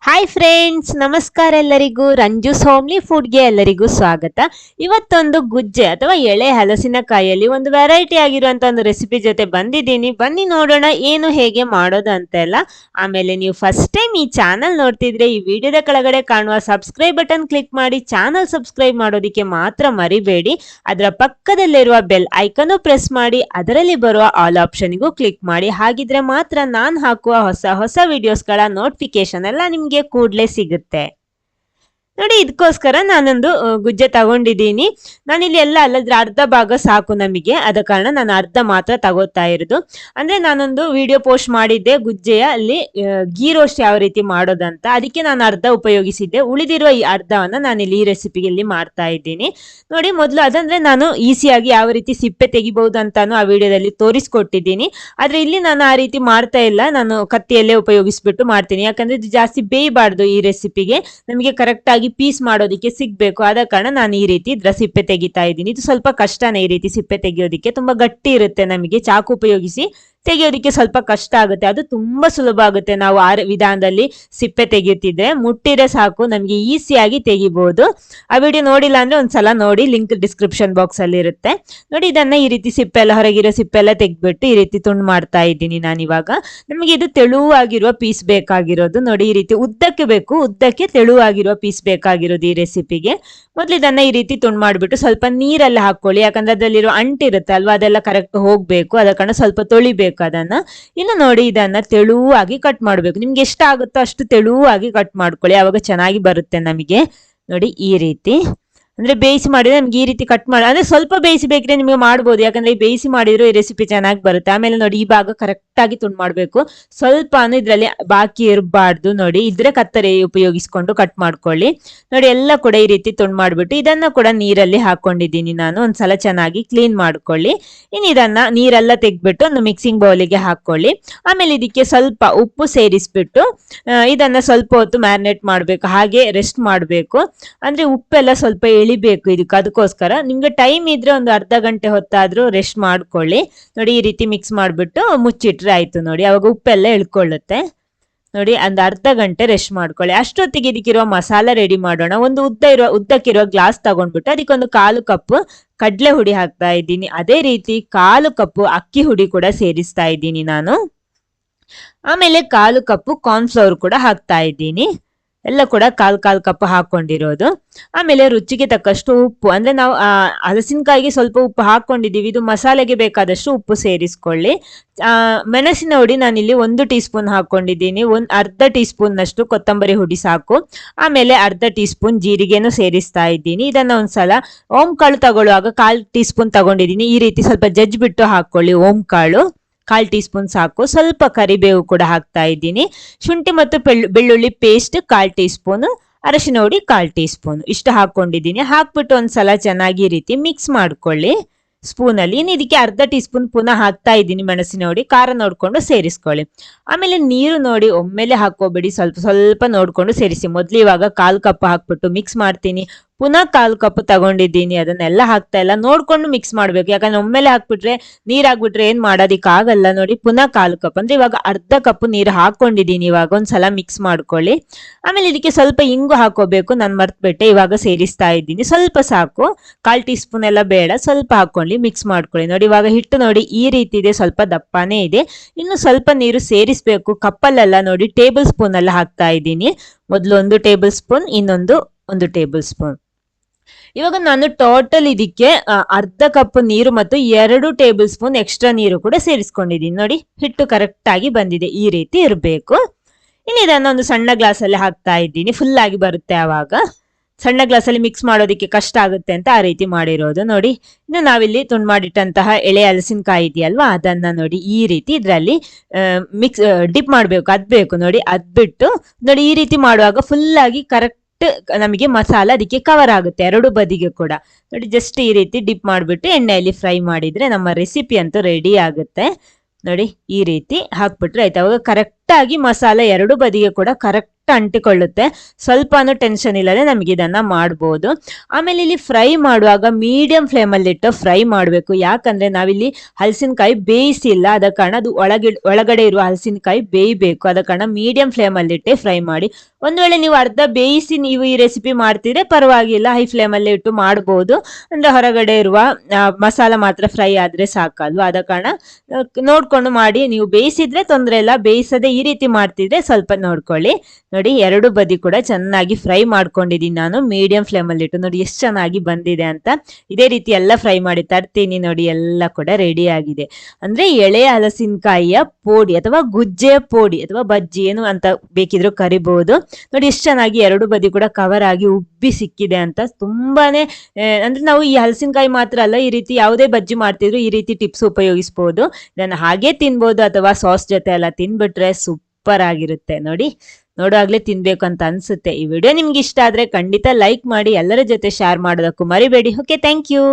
Hi friends, ನಮಸ್ಕಾರ ಎಲ್ಲರಿಗೂ. ರಂಜೂಸ್ homely ಫುಡ್ಗೆ ಎಲ್ಲರಿಗೂ ಸ್ವಾಗತ. ಇವತ್ತೊಂದು ಗುಜ್ಜೆ ಅಥವಾ ಎಳೆ ಹಲಸಿನಕಾಯಿಯಲ್ಲಿ ಒಂದು ವೆರೈಟಿ ಆಗಿರುವಂತ ಒಂದು ರೆಸಿಪಿ ಜೊತೆ ಬಂದಿದ್ದೀನಿ. ಬನ್ನಿ ನೋಡೋಣ ಏನು ಹೇಗೆ ಮಾಡೋದು ಅಂತೆಲ್ಲ. ಆಮೇಲೆ ನೀವು ಫಸ್ಟ್ ಟೈಮ್ ಈ ಚಾನಲ್ ನೋಡ್ತಿದ್ರೆ ಈ ವಿಡಿಯೋದ ಕೆಳಗಡೆ ಕಾಣುವ ಸಬ್ಸ್ಕ್ರೈಬ್ ಬಟನ್ ಕ್ಲಿಕ್ ಮಾಡಿ ಚಾನಲ್ ಸಬ್ಸ್ಕ್ರೈಬ್ ಮಾಡೋದಕ್ಕೆ ಮಾತ್ರ ಮರಿಬೇಡಿ. ಅದರ ಪಕ್ಕದಲ್ಲಿರುವ ಬೆಲ್ ಐಕನ್ ಪ್ರೆಸ್ ಮಾಡಿ ಅದರಲ್ಲಿ ಬರುವ ಆಲ್ ಆಪ್ಷನ್ಗೂ ಕ್ಲಿಕ್ ಮಾಡಿ. ಹಾಗಿದ್ರೆ ಮಾತ್ರ ನಾನು ಹಾಕುವ ಹೊಸ ವಿಡಿಯೋಸ್ಗಳ ನೋಟಿಫಿಕೇಶನ್ ಎಲ್ಲ ನಿಮ್ಗೆ ಕೂಡ್ಲೆ ಸಿಗುತ್ತೆ. ನೋಡಿ, ಇದಕ್ಕೋಸ್ಕರ ನಾನೊಂದು ಗುಜ್ಜೆ ತಗೊಂಡಿದ್ದೀನಿ. ನಾನಿಲ್ಲಿ ಎಲ್ಲ ಅಲ್ಲದ್ರೆ ಅರ್ಧ ಭಾಗ ಸಾಕು ನಮಗೆ, ಆದ ಕಾರಣ ನಾನು ಅರ್ಧ ಮಾತ್ರ ತಗೋತಾ ಇರೋದು. ಅಂದ್ರೆ ನಾನೊಂದು ವಿಡಿಯೋ ಪೋಸ್ಟ್ ಮಾಡಿದ್ದೆ ಗುಜ್ಜೆಯ ಅಲ್ಲಿ ಗೀ ರೋಸ್ಟ್ ಯಾವ ರೀತಿ ಮಾಡೋದಂತ, ಅದಕ್ಕೆ ನಾನು ಅರ್ಧ ಉಪಯೋಗಿಸಿದ್ದೆ. ಉಳಿದಿರುವ ಈ ಅರ್ಧವನ್ನ ನಾನಿಲ್ಲಿ ಈ ರೆಸಿಪಿಯಲ್ಲಿ ಮಾಡ್ತಾ ಇದ್ದೀನಿ. ನೋಡಿ, ಮೊದಲು ಅದಂದ್ರೆ ನಾನು ಈಸಿಯಾಗಿ ಯಾವ ರೀತಿ ಸಿಪ್ಪೆ ತೆಗಿಬಹುದು ಅಂತಾನು ಆ ವಿಡಿಯೋದಲ್ಲಿ ತೋರಿಸ್ಕೊಟ್ಟಿದ್ದೀನಿ. ಆದ್ರೆ ಇಲ್ಲಿ ನಾನು ಆ ರೀತಿ ಮಾಡ್ತಾ ಇಲ್ಲ, ನಾನು ಕತ್ತಿಯಲ್ಲೇ ಉಪಯೋಗಿಸ್ಬಿಟ್ಟು ಮಾಡ್ತೀನಿ. ಯಾಕಂದ್ರೆ ಇದು ಜಾಸ್ತಿ ಬೇಯಬಾರ್ದು ಈ ರೆಸಿಪಿಗೆ, ನಮಗೆ ಕರೆಕ್ಟ್ ಆಗಿ ಪೀಸ್ ಮಾಡೋದಿಕ್ಕೆ ಸಿಗ್ಬೇಕು. ಆದ ಕಾರಣ ನಾನು ಈ ರೀತಿ ಇದ್ರ ಸಿಪ್ಪೆ ತೆಗಿತಾ ಇದ್ದೀನಿ. ಇದು ಸ್ವಲ್ಪ ಕಷ್ಟನೇ ಈ ರೀತಿ ಸಿಪ್ಪೆ ತೆಗಿಯೋದಿಕ್ಕೆ, ತುಂಬಾ ಗಟ್ಟಿ ಇರುತ್ತೆ. ನಮಗೆ ಚಾಕು ಉಪಯೋಗಿಸಿ ತೆಗೆಯೋದಿಕ್ಕೆ ಸ್ವಲ್ಪ ಕಷ್ಟ ಆಗುತ್ತೆ. ಅದು ತುಂಬಾ ಸುಲಭ ಆಗುತ್ತೆ. ನಾವು ಆ ವಿಧಾನದಲ್ಲಿ ಸಿಪ್ಪೆ ತೆಗೆಯುತ್ತಿದ್ರೆ ಮುಟ್ಟಿದ್ರೆ ಸಾಕು, ನಮಗೆ ಈಸಿಯಾಗಿ ತೆಗಿಬಹುದು. ಆ ವಿಡಿಯೋ ನೋಡಿಲ್ಲ ಅಂದ್ರೆ ಒಂದ್ಸಲ ನೋಡಿ, ಲಿಂಕ್ ಡಿಸ್ಕ್ರಿಪ್ಷನ್ ಬಾಕ್ಸ್ ಅಲ್ಲಿ ಇರುತ್ತೆ. ನೋಡಿ, ಇದನ್ನ ಈ ರೀತಿ ಸಿಪ್ಪೆ ಎಲ್ಲ ಹೊರಗಿರೋ ಸಿಪ್ಪೆ ಎಲ್ಲ ತೆಗ್ಬಿಟ್ಟು ಈ ರೀತಿ ತುಂಡು ಮಾಡ್ತಾ ಇದ್ದೀನಿ ನಾನು ಇವಾಗ. ನಮಗೆ ಇದು ತೆಳುವಾಗಿರುವ ಪೀಸ್ ಬೇಕಾಗಿರೋದು. ನೋಡಿ, ಈ ರೀತಿ ಉದ್ದಕ್ಕೆ ಬೇಕು, ಉದ್ದಕ್ಕೆ ತೆಳುವಾಗಿರುವ ಪೀಸ್ ಬೇಕಾಗಿರೋದು ಈ ರೆಸಿಪಿಗೆ. ಮೊದ್ಲು ಇದನ್ನ ಈ ರೀತಿ ತುಂಡು ಮಾಡ್ಬಿಟ್ಟು ಸ್ವಲ್ಪ ನೀರಲ್ಲಿ ಹಾಕೊಳ್ಳಿ, ಯಾಕಂದ್ರೆ ಅದರಲ್ಲಿರೋ ಅಂಟಿರುತ್ತೆ ಅಲ್ವಾ, ಅದೆಲ್ಲ ಕರೆಕ್ಟ್ ಹೋಗ್ಬೇಕು. ಅದ ಕಾರಣ ಸ್ವಲ್ಪ ತೊಳಿಬೇಕು ಅದನ್ನ. ಇನ್ನು ನೋಡಿ, ಇದನ್ನ ತೆಳುವಾಗಿ ಕಟ್ ಮಾಡ್ಬೇಕು. ನಿಮ್ಗೆ ಎಷ್ಟಾಗುತ್ತೋ ಅಷ್ಟು ತೆಳುವಾಗಿ ಕಟ್ ಮಾಡ್ಕೊಳ್ಳಿ, ಅವಾಗ ಚೆನ್ನಾಗಿ ಬರುತ್ತೆ ನಮಗೆ. ನೋಡಿ, ಈ ರೀತಿ ಅಂದ್ರೆ ಬೇಯಿಸಿ ಮಾಡಿದ್ರೆ ನಮ್ಗೆ ಈ ರೀತಿ ಕಟ್ ಮಾಡಿ, ಅಂದ್ರೆ ಸ್ವಲ್ಪ ಬೇಯಿಸಬೇಕ್ರೆ ನಿಮಗೆ ಮಾಡ್ಬೋದು, ಯಾಕಂದ್ರೆ ಈ ಬೇಯಿಸಿ ಮಾಡಿದ್ರು ಈ ರೆಸಿಪಿ ಚೆನ್ನಾಗಿ ಬರುತ್ತೆ. ಆಮೇಲೆ ನೋಡಿ, ಈ ಭಾಗ ಕರೆಕ್ಟ್ ಆಗಿ ತುಂಡು ಮಾಡ್ಬೇಕು, ಸ್ವಲ್ಪ ಇದ್ರಲ್ಲಿ ಬಾಕಿ ಇರಬಾರ್ದು. ನೋಡಿ, ಇದ್ರೆ ಕತ್ತರಿ ಉಪಯೋಗಿಸ್ಕೊಂಡು ಕಟ್ ಮಾಡ್ಕೊಳ್ಳಿ. ನೋಡಿ, ಎಲ್ಲ ಕೂಡ ಈ ರೀತಿ ತುಂಡು ಮಾಡ್ಬಿಟ್ಟು ಇದನ್ನ ಕೂಡ ನೀರಲ್ಲಿ ಹಾಕೊಂಡಿದ್ದೀನಿ ನಾನು. ಒಂದ್ಸಲ ಚೆನ್ನಾಗಿ ಕ್ಲೀನ್ ಮಾಡ್ಕೊಳ್ಳಿ. ಇನ್ನು ಇದನ್ನ ನೀರೆಲ್ಲ ತೆಗ್ಬಿಟ್ಟು ಒಂದು ಮಿಕ್ಸಿಂಗ್ ಬೌಲಿಗೆ ಹಾಕೊಳ್ಳಿ. ಆಮೇಲೆ ಇದಕ್ಕೆ ಸ್ವಲ್ಪ ಉಪ್ಪು ಸೇರಿಸ್ಬಿಟ್ಟು ಇದನ್ನ ಸ್ವಲ್ಪ ಹೊತ್ತು ಮ್ಯಾರಿನೇಟ್ ಮಾಡ್ಬೇಕು, ಹಾಗೆ ರೆಸ್ಟ್ ಮಾಡ್ಬೇಕು. ಅಂದ್ರೆ ಉಪ್ಪೆಲ್ಲ ಸ್ವಲ್ಪ ಇಳಿಬೇಕು ಇದಕ್ಕೆ, ಅದಕ್ಕೋಸ್ಕರ ನಿಮ್ಗೆ ಟೈಮ್ ಇದ್ರೆ ಒಂದು ಅರ್ಧ ಗಂಟೆ ಹೊತ್ತಾದ್ರೂ ರೆಸ್ಟ್ ಮಾಡ್ಕೊಳ್ಳಿ. ನೋಡಿ, ಈ ರೀತಿ ಮಿಕ್ಸ್ ಮಾಡ್ಬಿಟ್ಟು ಮುಚ್ಚಿಟ್ರೆ ಆಯ್ತು. ನೋಡಿ, ಅವಾಗ ಉಪ್ಪೆಲ್ಲ ಇಳ್ಕೊಳ್ಳುತ್ತೆ. ನೋಡಿ, ಒಂದು ಅರ್ಧ ಗಂಟೆ ರೆಸ್ಟ್ ಮಾಡ್ಕೊಳ್ಳಿ. ಅಷ್ಟೊತ್ತಿಗೆ ಇದಕ್ಕಿರುವ ಮಸಾಲ ರೆಡಿ ಮಾಡೋಣ. ಒಂದು ಉದ್ದಕ್ಕಿರುವ ಗ್ಲಾಸ್ ತಗೊಂಡ್ಬಿಟ್ಟು ಅದಕ್ಕೊಂದು 1/4 ಕಪ್ ಕಡ್ಲೆ ಹುಡಿ ಹಾಕ್ತಾ ಇದ್ದೀನಿ. ಅದೇ ರೀತಿ 1/4 ಕಪ್ ಅಕ್ಕಿ ಹುಡಿ ಕೂಡ ಸೇರಿಸ್ತಾ ಇದ್ದೀನಿ ನಾನು. ಆಮೇಲೆ 1/4 ಕಪ್ ಕಾರ್ನ್ಫ್ಲವರ್ ಕೂಡ ಹಾಕ್ತಾ ಇದ್ದೀನಿ. ಎಲ್ಲ ಕೂಡ 1/4 ಕಪ್ ಹಾಕೊಂಡಿರೋದು. ಆಮೇಲೆ ರುಚಿಗೆ ತಕ್ಕಷ್ಟು ಉಪ್ಪು, ಅಂದ್ರೆ ನಾವು ಹಲಸಿನಕಾಯಿಗೆ ಸ್ವಲ್ಪ ಉಪ್ಪು ಹಾಕೊಂಡಿದೀವಿ, ಇದು ಮಸಾಲೆಗೆ ಬೇಕಾದಷ್ಟು ಉಪ್ಪು ಸೇರಿಸ್ಕೊಳ್ಳಿ. ಮೆಣಸಿನ ಹುಡಿ ನಾನಿಲ್ಲಿ 1 ಟೀ ಸ್ಪೂನ್ ಹಾಕೊಂಡಿದ್ದೀನಿ. ಅರ್ಧ ಟೀ ಸ್ಪೂನ್ ನಷ್ಟು ಕೊತ್ತಂಬರಿ ಹುಡಿ ಸಾಕು. ಆಮೇಲೆ ಅರ್ಧ ಟೀ ಸ್ಪೂನ್ ಜೀರಿಗೆನೂ ಸೇರಿಸ್ತಾ ಇದ್ದೀನಿ. ಇದನ್ನ ಒಂದ್ಸಲ ಓಂ ಕಾಳು ತಗೊಳ್ಳುವಾಗ 1/4 ಟೀ ಸ್ಪೂನ್ ತಗೊಂಡಿದ್ದೀನಿ. ಈ ರೀತಿ ಸ್ವಲ್ಪ ಜಜ್ಜಿಬಿಟ್ಟು ಹಾಕೊಳ್ಳಿ. ಓಂ ಕಾಳು 1/4 ಟೀ ಸ್ಪೂನ್ ಸಾಕು. ಸ್ವಲ್ಪ ಕರಿಬೇವು ಕೂಡ ಹಾಕ್ತಾ ಇದ್ದೀನಿ. ಶುಂಠಿ ಮತ್ತು ಬೆಳ್ಳುಳ್ಳಿ ಪೇಸ್ಟ್ 1/4 ಟೀ ಸ್ಪೂನ್, ಅರಶಿನ ಹುಡಿ 1/4 ಟೀ ಸ್ಪೂನ್ ಇಷ್ಟು ಹಾಕೊಂಡಿದ್ದೀನಿ. ಹಾಕ್ಬಿಟ್ಟು ಒಂದ್ಸಲ ಚೆನ್ನಾಗಿ ಈ ರೀತಿ ಮಿಕ್ಸ್ ಮಾಡ್ಕೊಳ್ಳಿ ಸ್ಪೂನ್ ಅಲ್ಲಿ. ಇನ್ನು ಇದಕ್ಕೆ ಅರ್ಧ ಟೀ ಸ್ಪೂನ್ ಪುನಃ ಹಾಕ್ತಾ ಇದ್ದೀನಿ ಮೆಣಸಿನ ಹುಡಿ. ಖಾರ ನೋಡ್ಕೊಂಡು ಸೇರಿಸ್ಕೊಳ್ಳಿ. ಆಮೇಲೆ ನೀರು ನೋಡಿ ಒಮ್ಮೆಲೆ ಹಾಕೋಬೇಡಿ, ಸ್ವಲ್ಪ ಸ್ವಲ್ಪ ನೋಡ್ಕೊಂಡು ಸೇರಿಸಿ. ಮೊದ್ಲು ಇವಾಗ 1/4 ಕಪ್ ಹಾಕ್ಬಿಟ್ಟು ಮಿಕ್ಸ್ ಮಾಡ್ತೀನಿ. ಪುನಃ 1/4 ಕಪ್ ತಗೊಂಡಿದ್ದೀನಿ, ಅದನ್ನೆಲ್ಲ ಹಾಕ್ತಾ ಇಲ್ಲ, ನೋಡ್ಕೊಂಡು ಮಿಕ್ಸ್ ಮಾಡ್ಬೇಕು. ಯಾಕಂದ್ರೆ ಒಮ್ಮೆಲೆ ಹಾಕ್ಬಿಟ್ರೆ ನೀರಾಗ್ಬಿಟ್ರೆ ಏನ್ ಮಾಡೋದಿಕ್ ಆಗಲ್ಲ. ನೋಡಿ, ಪುನಃ 1/4 ಕಪ್ ಅಂದ್ರೆ ಇವಾಗ ಅರ್ಧ ಕಪ್ ನೀರು ಹಾಕೊಂಡಿದ್ದೀನಿ. ಇವಾಗ ಒಂದ್ಸಲ ಮಿಕ್ಸ್ ಮಾಡ್ಕೊಳ್ಳಿ. ಆಮೇಲೆ ಇದಕ್ಕೆ ಸ್ವಲ್ಪ ಇಂಗು ಹಾಕೋಬೇಕು, ನಾನು ಮರ್ತ್ಬಿಟ್ಟೆ, ಇವಾಗ ಸೇರಿಸ್ತಾ ಇದ್ದೀನಿ. ಸ್ವಲ್ಪ ಸಾಕು, 1/4 ಟೀ ಸ್ಪೂನ್ ಎಲ್ಲ ಬೇಡ, ಸ್ವಲ್ಪ ಹಾಕೊಳ್ಳಿ, ಮಿಕ್ಸ್ ಮಾಡ್ಕೊಳ್ಳಿ. ನೋಡಿ, ಇವಾಗ ಹಿಟ್ಟು ನೋಡಿ ಈ ರೀತಿ ಇದೆ, ಸ್ವಲ್ಪ ದಪ್ಪನೇ ಇದೆ. ಇನ್ನು ಸ್ವಲ್ಪ ನೀರು ಸೇರಿಸ್ಬೇಕು. ಕಪ್ಪಲ್ಲೆಲ್ಲ ನೋಡಿ ಟೇಬಲ್ ಸ್ಪೂನ್ ಎಲ್ಲ ಹಾಕ್ತಾ ಇದ್ದೀನಿ. ಮೊದಲು 1 ಟೇಬಲ್ ಸ್ಪೂನ್, ಇನ್ನೊಂದು 1 ಟೇಬಲ್ ಸ್ಪೂನ್. ಇವಾಗ ನಾನು ಟೋಟಲ್ ಇದಕ್ಕೆ ಅರ್ಧ ಕಪ್ ನೀರು ಮತ್ತು 2 ಟೇಬಲ್ ಸ್ಪೂನ್ ಎಕ್ಸ್ಟ್ರಾ ನೀರು ಕೂಡ ಸೇರಿಸ್ಕೊಂಡಿದ್ದೀನಿ. ನೋಡಿ, ಹಿಟ್ಟು ಕರೆಕ್ಟ್ ಆಗಿ ಬಂದಿದೆ, ಈ ರೀತಿ ಇರಬೇಕು. ಇನ್ನು ಇದನ್ನ ಒಂದು ಸಣ್ಣ ಗ್ಲಾಸ್ ಅಲ್ಲಿ ಹಾಕ್ತಾ ಇದ್ದೀನಿ, ಫುಲ್ ಆಗಿ ಬರುತ್ತೆ ಆವಾಗ. ಸಣ್ಣ ಗ್ಲಾಸ್ ಅಲ್ಲಿ ಮಿಕ್ಸ್ ಮಾಡೋದಿಕ್ಕೆ ಕಷ್ಟ ಆಗುತ್ತೆ ಅಂತ ಆ ರೀತಿ ಮಾಡಿರೋದು. ನೋಡಿ, ಇನ್ನು ನಾವಿಲ್ಲಿ ತುಂಡು ಮಾಡಿಟ್ಟಂತಹ ಎಳೆ ಹಲಸಿನಕಾಯಿ ಇದೆಯಲ್ವಾ, ಅದನ್ನ ನೋಡಿ ಈ ರೀತಿ ಇದ್ರಲ್ಲಿ ಡಿಪ್ ಮಾಡ್ಬೇಕು, ಅದ್ಬೇಕು. ನೋಡಿ, ಅದ್ಬಿಟ್ಟು ನೋಡಿ ಈ ರೀತಿ ಮಾಡುವಾಗ ಫುಲ್ ಆಗಿ ಕರೆಕ್ಟ್ ನಮಗೆ ಮಸಾಲ ಅದಕ್ಕೆ ಕವರ್ ಆಗುತ್ತೆ 2 ಬದಿಗೆ ಕೂಡ. ನೋಡಿ, ಜಸ್ಟ್ ಈ ರೀತಿ ಡಿಪ್ ಮಾಡಿಬಿಟ್ಟು ಎಣ್ಣೆಯಲ್ಲಿ ಫ್ರೈ ಮಾಡಿದ್ರೆ ನಮ್ಮ ರೆಸಿಪಿ ಅಂತೂ ರೆಡಿ ಆಗುತ್ತೆ. ನೋಡಿ, ಈ ರೀತಿ ಹಾಕ್ಬಿಟ್ರೆ ಆಯ್ತು. ಅವಾಗ ಕರೆಕ್ಟ್ ಆಗಿ ಮಸಾಲ 2 ಬದಿಗೆ ಕೂಡ ಕರೆಕ್ಟ್ ಕರೆಕ್ಟ್ ಅಂಟಿಕೊಳ್ಳುತ್ತೆ. ಸ್ವಲ್ಪನೂ ಟೆನ್ಷನ್ ಇಲ್ಲದೆ ನಮಗೆ ಇದನ್ನ ಮಾಡ್ಬೋದು. ಆಮೇಲೆ ಇಲ್ಲಿ ಫ್ರೈ ಮಾಡುವಾಗ ಮೀಡಿಯಂ ಫ್ಲೇಮಲ್ಲಿ ಇಟ್ಟು ಫ್ರೈ ಮಾಡಬೇಕು. ಯಾಕಂದ್ರೆ ನಾವಿಲ್ಲಿ ಹಲಸಿನಕಾಯಿ ಬೇಯಿಸಿಲ್ಲ, ಆದ ಕಾರಣ ಅದು ಒಳಗಡೆ ಇರುವ ಹಲಸಿನಕಾಯಿ ಬೇಯಬೇಕು. ಆದ ಕಾರಣ ಮೀಡಿಯಂ ಫ್ಲೇಮಲ್ಲಿ ಇಟ್ಟೆ ಫ್ರೈ ಮಾಡಿ. ಒಂದ್ ವೇಳೆ ನೀವು ಅರ್ಧ ಬೇಯಿಸಿ ನೀವು ಈ ರೆಸಿಪಿ ಮಾಡ್ತಿದ್ರೆ ಪರವಾಗಿಲ್ಲ, ಹೈ ಫ್ಲೇಮಲ್ಲಿ ಇಟ್ಟು ಮಾಡಬಹುದು. ಅಂದ್ರೆ ಹೊರಗಡೆ ಇರುವ ಮಸಾಲ ಮಾತ್ರ ಫ್ರೈ ಆದ್ರೆ ಸಾಕಲ್ವಾ. ಆದ ಕಾರಣ ನೋಡ್ಕೊಂಡು ಮಾಡಿ. ನೀವು ಬೇಯಿಸಿದ್ರೆ ತೊಂದರೆ ಇಲ್ಲ, ಬೇಯಿಸದೆ ಈ ರೀತಿ ಮಾಡ್ತಿದ್ರೆ ಸ್ವಲ್ಪ ನೋಡ್ಕೊಳ್ಳಿ. ನೋಡಿ, ಎರಡು ಬದಿ ಕೂಡ ಚೆನ್ನಾಗಿ ಫ್ರೈ ಮಾಡ್ಕೊಂಡಿದ್ದೀನಿ ನಾನು ಮೀಡಿಯಂ ಫ್ಲೇಮಲ್ಲಿ ಇಟ್ಟು. ನೋಡಿ ಎಷ್ಟು ಚೆನ್ನಾಗಿ ಬಂದಿದೆ ಅಂತ. ಇದೇ ರೀತಿ ಎಲ್ಲ ಫ್ರೈ ಮಾಡಿ ತರ್ತೀನಿ. ನೋಡಿ, ಎಲ್ಲ ಕೂಡ ರೆಡಿ ಆಗಿದೆ. ಅಂದ್ರೆ ಎಳೆ ಹಲಸಿನಕಾಯಿಯ ಪೋಡಿ ಅಥವಾ ಗುಜ್ಜೆ ಪೋಡಿ ಅಥವಾ ಬಜ್ಜಿ ಏನು ಅಂತ ಬೇಕಿದ್ರು ಕರಿಬಹುದು. ನೋಡಿ ಎಷ್ಟು ಚೆನ್ನಾಗಿ ಎರಡು ಬದಿ ಕೂಡ ಕವರ್ ಆಗಿ ಉಬ್ಬಿ ಸಿಕ್ಕಿದೆ ಅಂತ. ತುಂಬಾನೇ ಅಂದ್ರೆ ನಾವು ಈ ಹಲಸಿನಕಾಯಿ ಮಾತ್ರ ಅಲ್ಲ, ಈ ರೀತಿ ಯಾವುದೇ ಬಜ್ಜಿ ಮಾಡ್ತಿದ್ರು ಈ ರೀತಿ ಟಿಪ್ಸ್ ಉಪಯೋಗಿಸಬಹುದು. ಇದನ್ನ ಹಾಗೆ ತಿನ್ಬಹುದು ಅಥವಾ ಸಾಸ್ ಜೊತೆ ಎಲ್ಲ ತಿನ್ಬಿಟ್ರೆ ಸೂಪರ್ ಆಗಿರುತ್ತೆ. ನೋಡಿ, ನೋಡುವಾಗ್ಲೇ ತಿನ್ಬೇಕು ಅಂತ ಅನ್ಸುತ್ತೆ. ಈ ವಿಡಿಯೋ ನಿಮ್ಗೆ ಇಷ್ಟ ಆದ್ರೆ ಖಂಡಿತ ಲೈಕ್ ಮಾಡಿ, ಎಲ್ಲರ ಜೊತೆ ಶೇರ್ ಮಾಡೋದಕ್ಕೂ ಮರಿಬೇಡಿ. Okay, thank you.